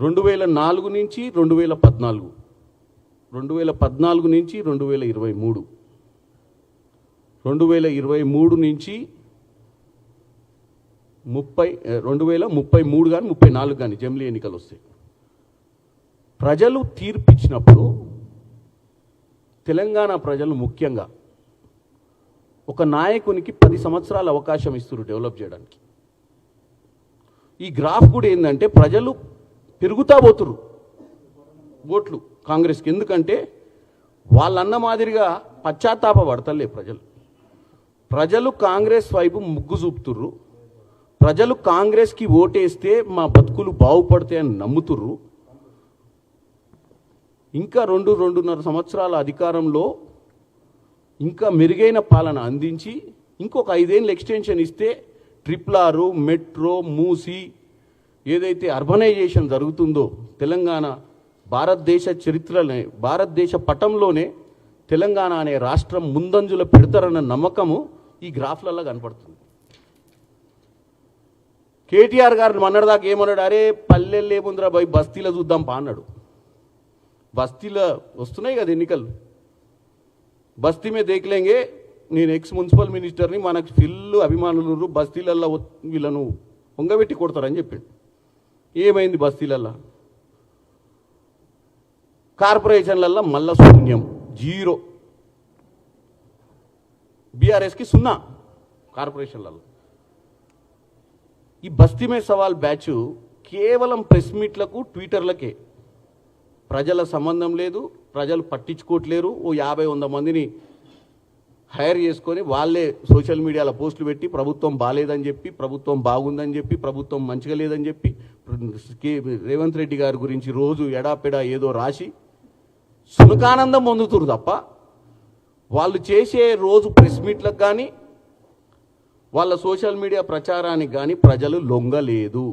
2004 నుంచి 2014, 2014 నుంచి 2023, 2023 నుంచి 2033 కానీ 34 కానీ జమిలీ ఎన్నికలు వస్తాయి. ప్రజలు తీర్పిచ్చినప్పుడు తెలంగాణ ప్రజలు ముఖ్యంగా ఒక నాయకునికి 10 సంవత్సరాల అవకాశం ఇస్తున్నారు డెవలప్ చేయడానికి. ఈ గ్రాఫ్ కూడా ఏంటంటే ప్రజలు పెరుగుతా పోతురు ఓట్లు కాంగ్రెస్కి. ఎందుకంటే వాళ్ళన్న మాదిరిగా పశ్చాత్తాప పడతలే ప్రజలు కాంగ్రెస్ వైపు ముగ్గు చూపుతుర్రు. ప్రజలు కాంగ్రెస్కి ఓటేస్తే మా బతుకులు బాగుపడతాయని నమ్ముతుర్రు. ఇంకా 2-2.5 సంవత్సరాల అధికారంలో ఇంకా మెరుగైన పాలన అందించి ఇంకొక 5 ఏళ్ళు ఎక్స్టెన్షన్ ఇస్తే RRR, మెట్రో, మూసి ఏదైతే అర్బనైజేషన్ జరుగుతుందో తెలంగాణ భారతదేశ చరిత్రలోనే, భారతదేశ పటంలోనే తెలంగాణ అనే రాష్ట్రం ముందంజలో పెడతారన్న నమ్మకము ఈ గ్రాఫ్లలో కనపడుతుంది. కేటీఆర్ గారు మొన్నటిదాకా ఏమన్నాడు, అరే పల్లెల్లో ఏముందిరా పోయి బస్తీలో చూద్దాం పా అన్నాడు. బస్తీలో వస్తున్నాయి కదా ఎన్నికలు, బస్తీ మీద దేకలేంగే, నేను ఎక్స్-మున్సిపల్ మినిస్టర్ని, మనకు ఫిల్లు అభిమానులు బస్తీలల్లో వీళ్ళను పొంగబెట్టి కొడతారని చెప్పిండు. ఏమైంది బస్తీలల్లో? కార్పొరేషన్లల్లో మళ్ళా శూన్యం, 0. బీఆర్ఎస్కి 0 కార్పొరేషన్లలో. ఈ బస్తీ మే సవాల్ బ్యాచ్ కేవలం ప్రెస్ మీట్లకు, ట్విట్టర్లకే, ప్రజల సంబంధం లేదు, ప్రజలు పట్టించుకోవట్లేరు. ఓ 50-100 మందిని హైర్ చేసుకొని వాళ్ళే సోషల్ మీడియాలో పోస్టులు పెట్టి ప్రభుత్వం బాగాలేదని చెప్పి, ప్రభుత్వం బాగుందని చెప్పి, ప్రభుత్వం మంచిగా లేదని చెప్పి, రేవంత్ రెడ్డి గారి గురించి రోజు ఎడాపెడా ఏదో రాసి సునకానందం పొందుతురు తప్ప వాళ్ళు చేసే రోజు ప్రెస్ మీట్లకు కానీ వాళ్ళ సోషల్ మీడియా ప్రచారానికి కానీ ప్రజలు లొంగలేదు.